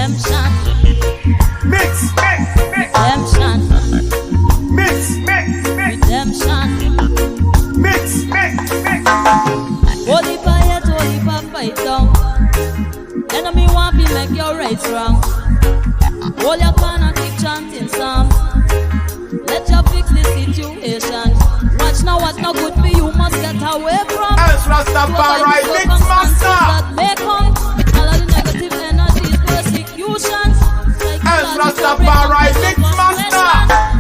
redemption. Mix, Redemption. mix, Redemption. mix. Holy fire, holy fire, fight down. Enemy want to make your rights wrong. Hold your corner, keep chanting psalms. Let you fix the situation. Watch now what no good for you must get away from. As Rastafari Mix Master. That may come. All of the negative energies, persecutions. As Rastafari Mix Master.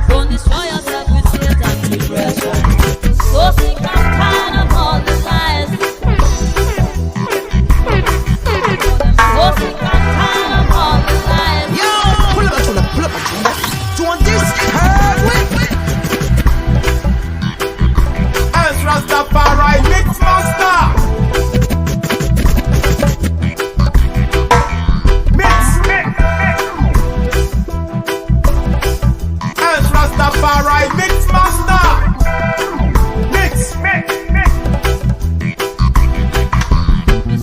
Don't destroy yourself with Satan's depression. So sick and tired of all the lies. So sick and tired of all the lies. Yo, pull up a tune. Doing this hard way. As Rastafari Mix Master. Mix. As Rastafari Mix Master. Mix.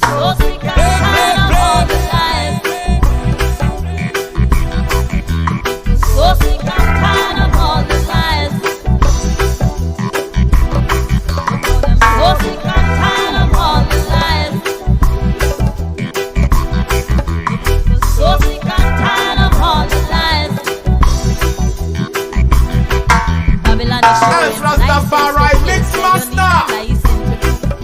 So sick and tired of all the lies. So sick and tired of all the lies. So sick and tired of all the lies. So sick and tired of all the lies. Babylon is As Rastafari Mix Master.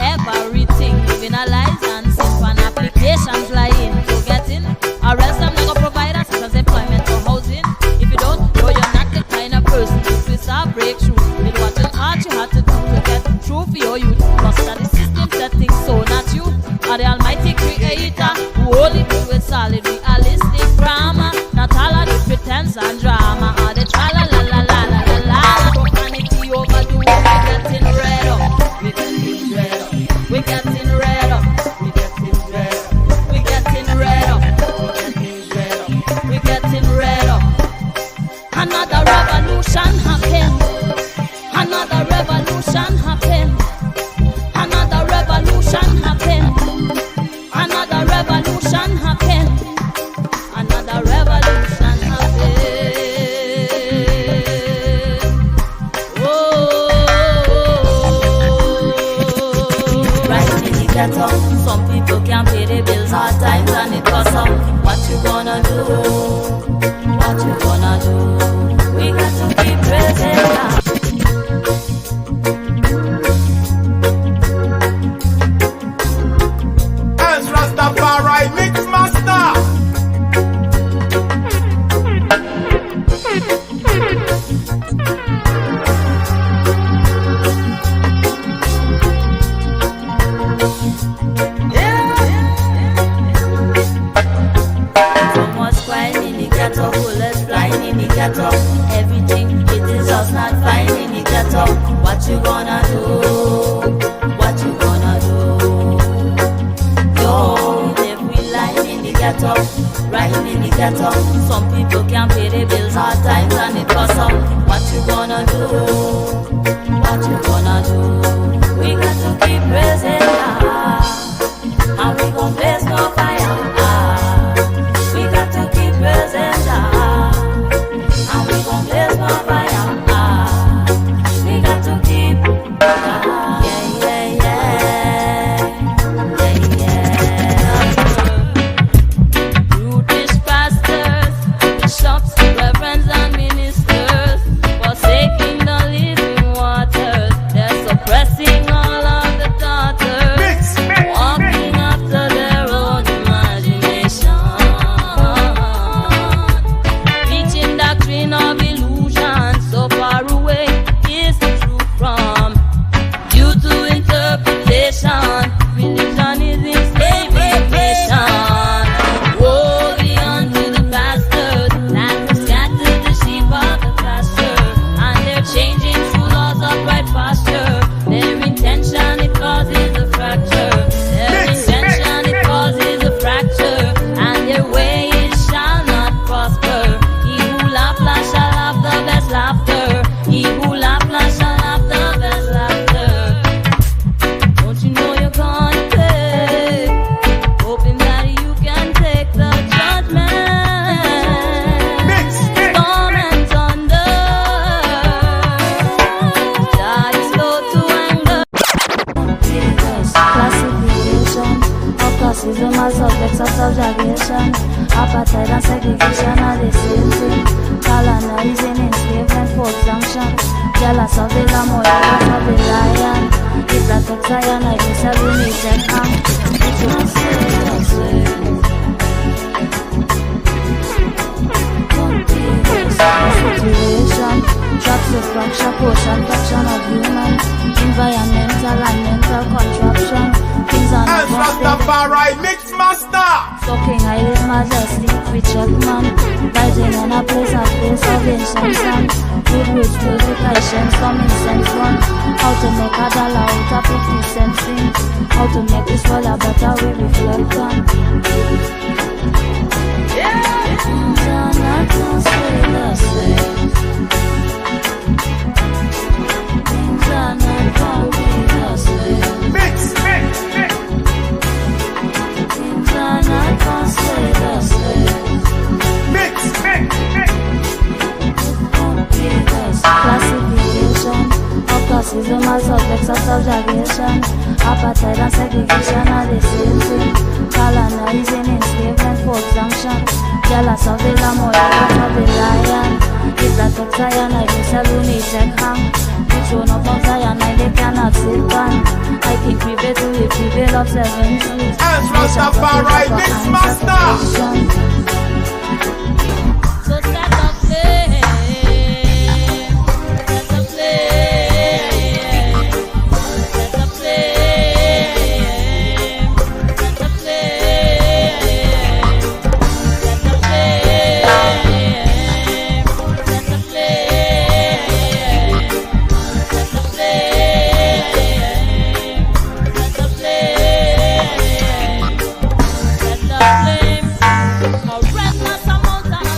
Everything living a lies and simple applications lying. So get in, arrest them, not provide assistance, employment or housing. If you don't know you're not the kind of person to twist or break through. Did what you thought you had to do to get through for your youth. Cause that the system setting so not you. Are the almighty creator who only do with solid realistic drama. Not all of the pretense and drama. Are the tra la la la la la la la. Profanity overdo, we getting red up. We getting red up. We getting red up. We getting red up. We getting red up. We getting red up. We getting red up. Another revolution happened. Another revolution happened. Another revolution happened. Another revolution happened. Another revolution happened. Oh, right in the ghetto, some people can't pay their bills hard times and it costs up. What you gonna do? What you gonna do? We got to keep praising God. As Rastafari Mix Master. So much crime in the ghetto, bullets flying in the ghetto. Everything it is just not fine in the ghetto. What you gonna do? What you gonna do? Yo, every line in the ghetto, right in the ghetto. Some people can't pay their bills hard times and it costs up. What you gonna do? What you gonna do? We got to keep praising God, and we gon' blaze no fire. We got to keep praising God, and we gon' blaze no fire. We got to keep, yeah, yeah, yeah, yeah, yeah. Brutish pastors, bishops, reverends and ministers, forsaking classism as subjects of subjugation. Apartheid and segregation are the same thing. Colonizing, enslavement, forced sanction. Jealous of the lamb or jealous of the lion. If that takes iron, I guess I will need that hand. It's not serious. Situation, traps of fracture, portion, fraction of human, environmental and mental contraption. Things are As Rastafari Mix Master. Talking highly majesty, we check man. Rising in a place of ancient sun. With rich purifications, common sense one. How to make a dollar out of 50 cents thing. How to make this world a better we reflect on. Things are not gonna stay the same. Things are not gonna be the same. Mix. Things are not gonna stay the same. Mix. Classification of classism as subjects of subjugation. Apartheid and segregation are the same thing. Colonizing, enslavement, forced sanction. Jealous of the lamb or jealous of the lion. If that takes iron, I guess I will need check hand. The throne of Mount Zion, and they cannot sit on. I think we better if we build up 7 seas. As Rastafari Mix Master. So set up flame, set up flame, set up flame, set up flame, set up flame, set up flame, set up flame, set up flame. A red mass amount and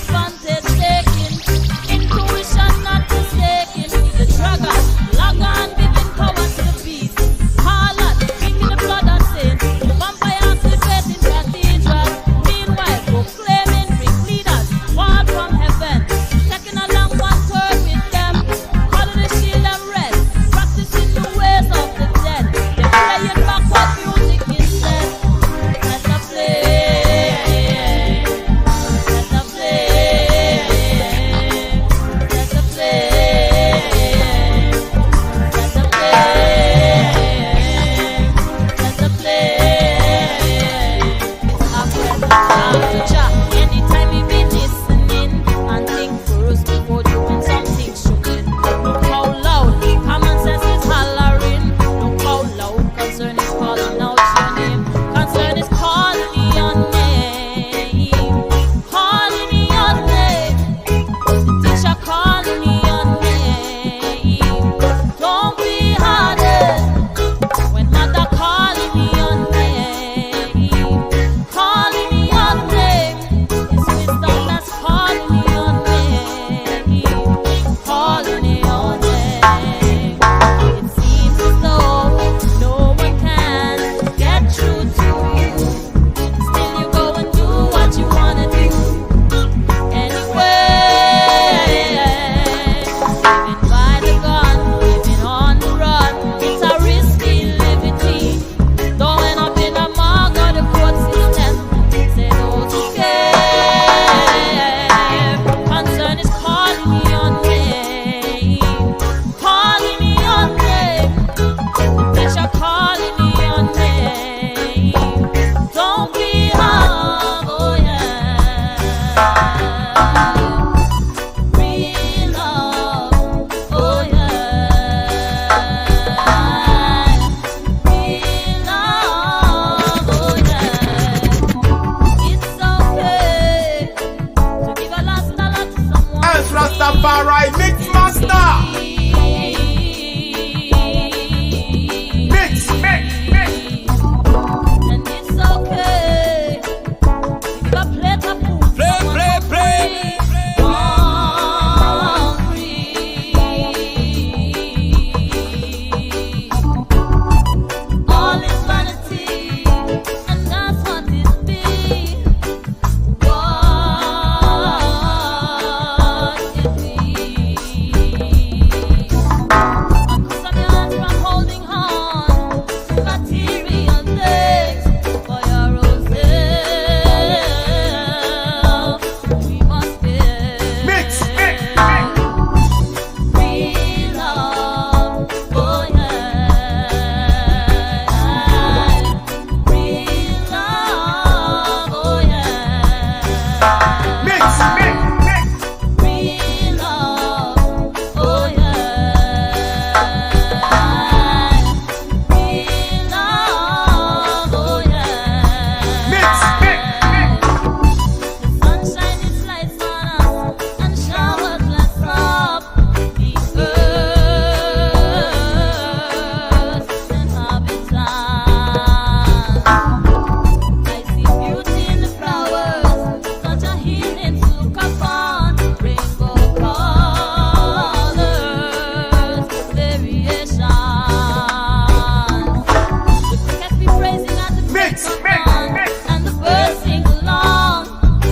Mix, mix, mix. And the birds sing along.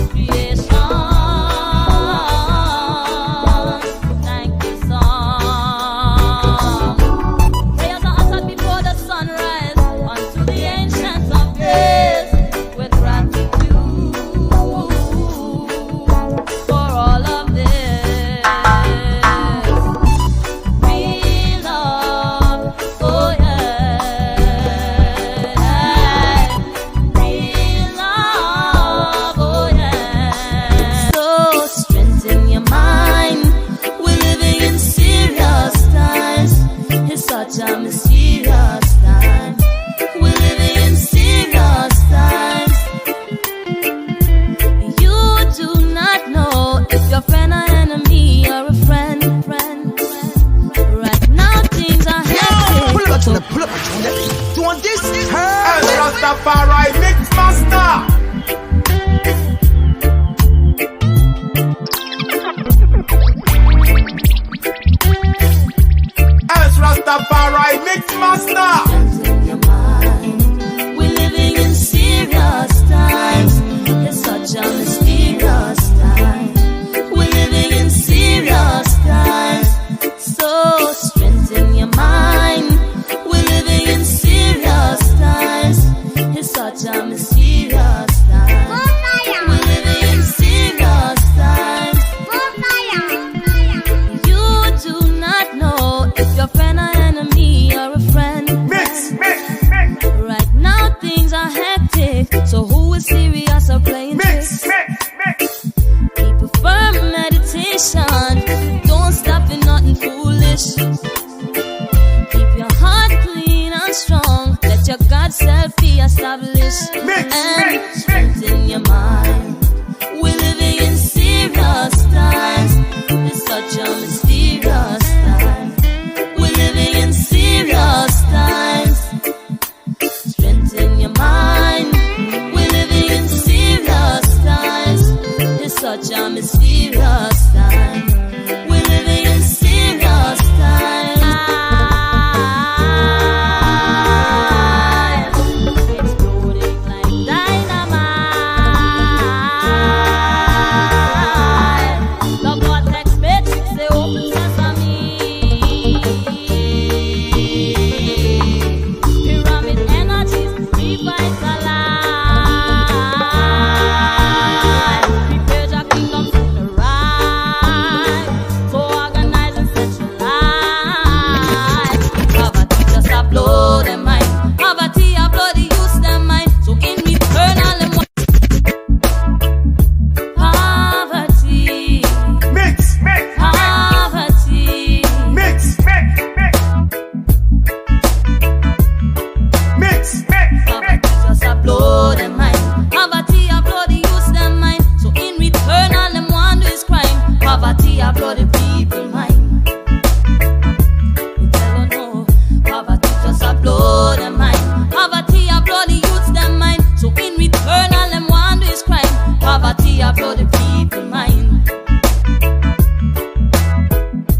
Creation, thank you, song. Prayers are uttered before the sunrise unto the ancient of days with gratitude for all of this. We love, oh yeah. We love, oh yeah. So strengthen your mind. We're living in serious times. It's such a mysterious time. We're living in serious times. You do not know if your friend or enemy or a friend. Right now things are hectic. Pull up a tune, pull up a tune. Doing this, El Rastafari Mix Master. El Rastafari Mix Master. In your mind, we're living in serious times. It's such a mysterious time. We're living in serious times. So strengthen your mind. We're living in serious times. It's such a mysterious time. We're living in serious times. You do not know if your friend or enemy or a friend. Mix, mix, mix, Right now things are hectic. So who is serious or playing mix, tricks? mix, mix. Keep a firm meditation. Don't stop in nothing foolish. Keep your heart clean and strong. Let your God self be established. Mix, And mix, strengthen your mind. We're living in serious times. It's such a mysterious time. We're living in serious times. Strengthen your mind. We're living in serious times. It's such a mysterious time. We're living in serious times. Exploding like dynamite. The vortex matrix, they open sesame. Pyramid energies revitalize. Prepare your kingdom to arrive. So organize and centralize. Poverty just a blow them mind. Poverty a blow the use them mind. So in return all them want poverty. Mix, mix, Poverty. mix, mix, mix. Mix, mix, Poverty just a blow them mind. Poverty a blow the use them mind. So in return all them want do is crime. Poverty a blow the people mind. You tell her no. Poverty just a blow them mind. Poverty a blow the youths them mind. So in return all them want do is crime. Poverty a blow the people mind.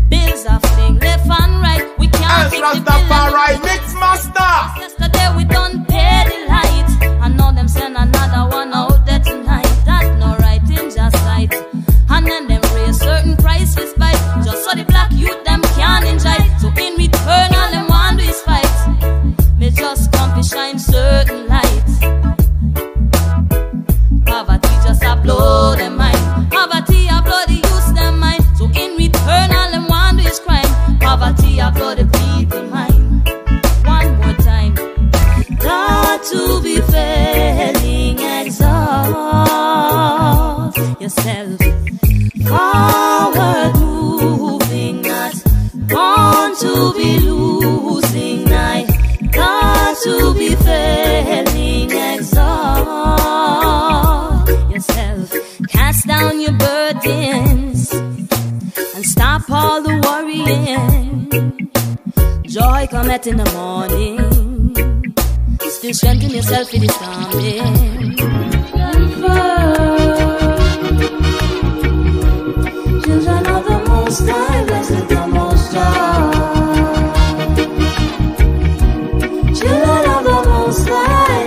Bills are fling left and right. We El can't fix the bill Rastafari Mix Master. Yesterday we done pay the light. And now them send another one out there tonight. That's no right in just sight. And then them raise certain prices by just so the black youth them can enjoy. So in return all them want do is fight. Me just come to shine certain light. Poverty just a blow them mind. Poverty a blow the youth them mind. So in return all them want do is crime. Poverty a blow the people mind. One more time. Got to be failing exhaust yourself. Forward moving, not born to be losing. I got to be failing exhaust yourself. Cast down your burdens and stop all the worrying. Joy cometh in the morning. Still strengthen yourself in the storming. Children of the Most High, blessed the Most High. Children of the Most High,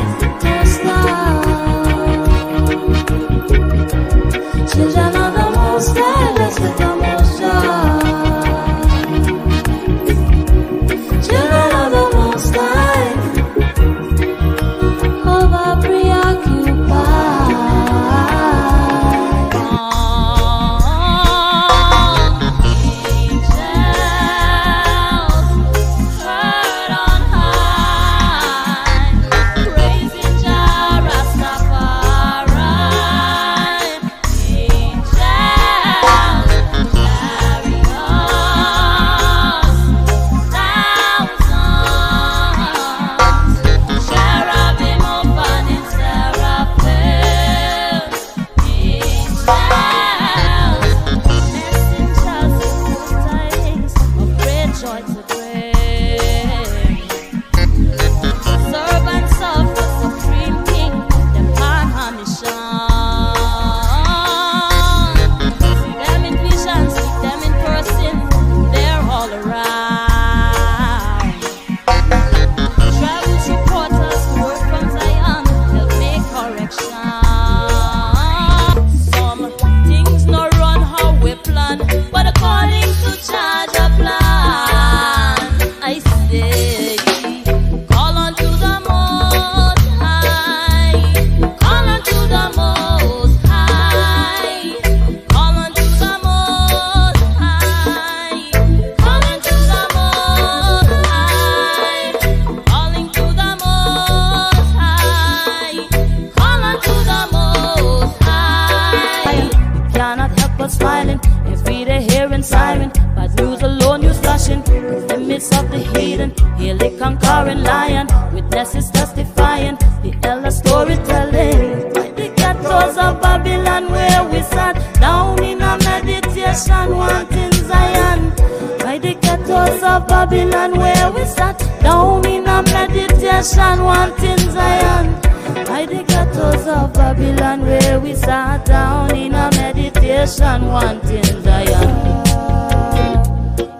voice of the heathen, hail the conquering lion. Witnesses testifying, the elder storytelling. By the ghettos of Babylon where we sat down in a meditation, wanting Zion. By the ghettos of Babylon where we sat down in a meditation, wanting Zion. By the ghettos of Babylon where we sat down in a meditation, wanting Zion.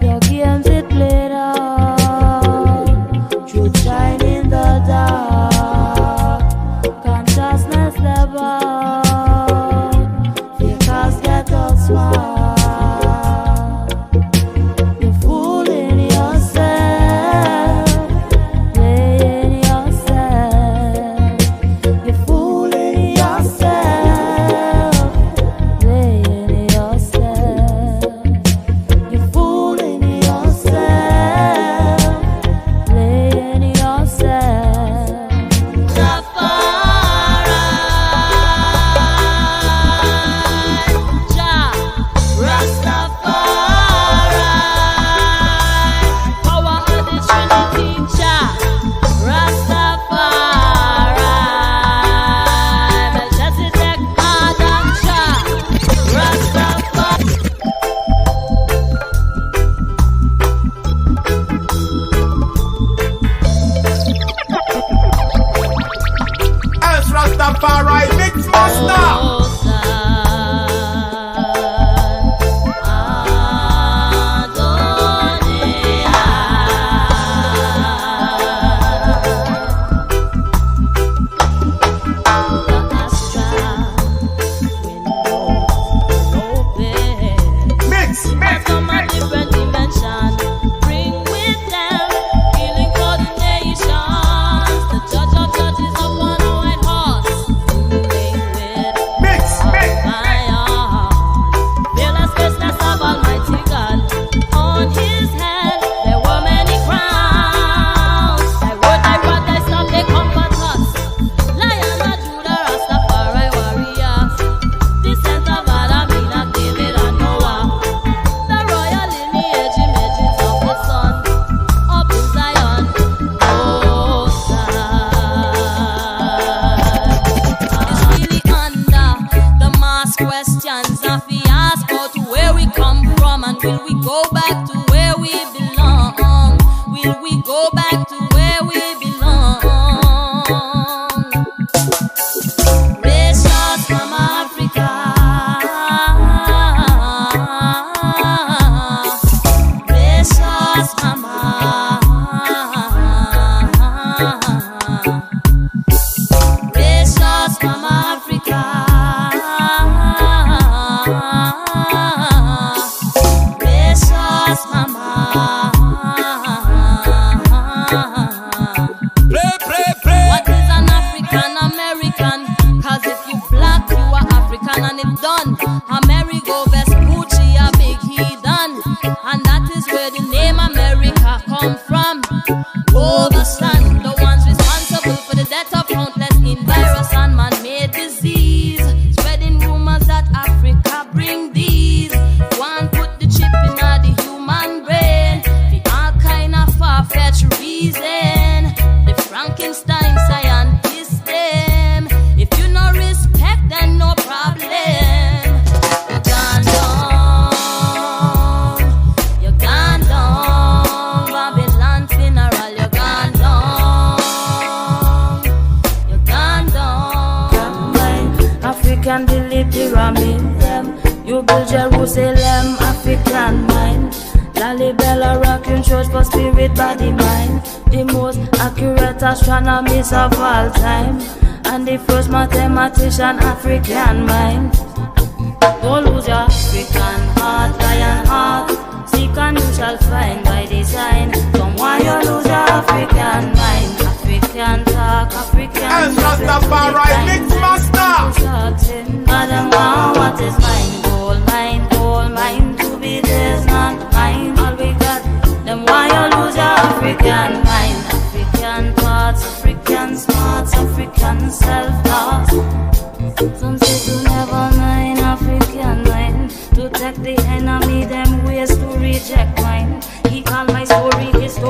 Your games it played out, truth shine in the dark, consciousness level, fakers get all smart. You're fooling yourself, playing yourself. You're fooling yourself, playing yourself. You're fooling yourself, playing yourself. Rastafari, Jah, Rastafari, power of the Trinity, Jah, Rastafari, Melchizedek, Adam, Jah, Rastafari. Els Rastafari Mix Master. Mix, mix, From a different dimension, bring with them healing for the nations. The judge of judges upon a white horse, ruling with mix, mix. fire. Fearless fierceness of Almighty God. On his head there were many crowns. Thy word, thy rod, thy staff, they comfort us. Lion of Judah, Rastafari warriors. Descent of Adam, Enoch, David, and Noah. The royal lineage, images of the sun. Up in Zion, oh side. It's really under the mass questions of we ask about where we come from, and will we go back to where we belong? Will we go back to where we belong? Nations from Africa, nations from nations from Africa, nations from Play, play, play. What is an African American? Cause if you black, you are African and it's done. Amerigo Vespucci, a big heathen. And that is where the name America come from. Overstand the ones responsible for the death of countless in virus and man-made disease. Spreading rumors that Africa bring these. One put the chip in the human brain. The all kind of far-fetched reason. The Frankenstein scientists them. If you no respect, then no problem. You gone down. You gone down. Babylon funeral. You gone down. You gone down. Combine African delete pyramid them. You build Jerusalem, African mind. Lalibela rocking church for spirit, body, mind. The most accurate astronomist of all time, and the first mathematician, African mind. Don't lose your African heart, lion heart. Seek and you shall find by design. Don't want you lose your African mind. African talk, African Els Rastafari Mix Master. Madam, what is mine? Gold mine to be this, not mine. All we got, them why you lose your African mind. African thoughts, African smarts, African self-thought. Some say to never mind African mind. To take the enemy, them ways to reject mine. He called my story history.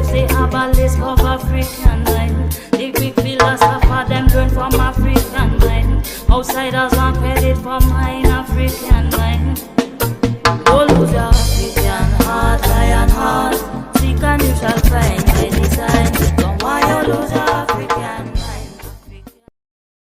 slaves, the abolitionists of African mind. The Greek philosopher, them learn from African mind. Outsiders want credit for mine African mind.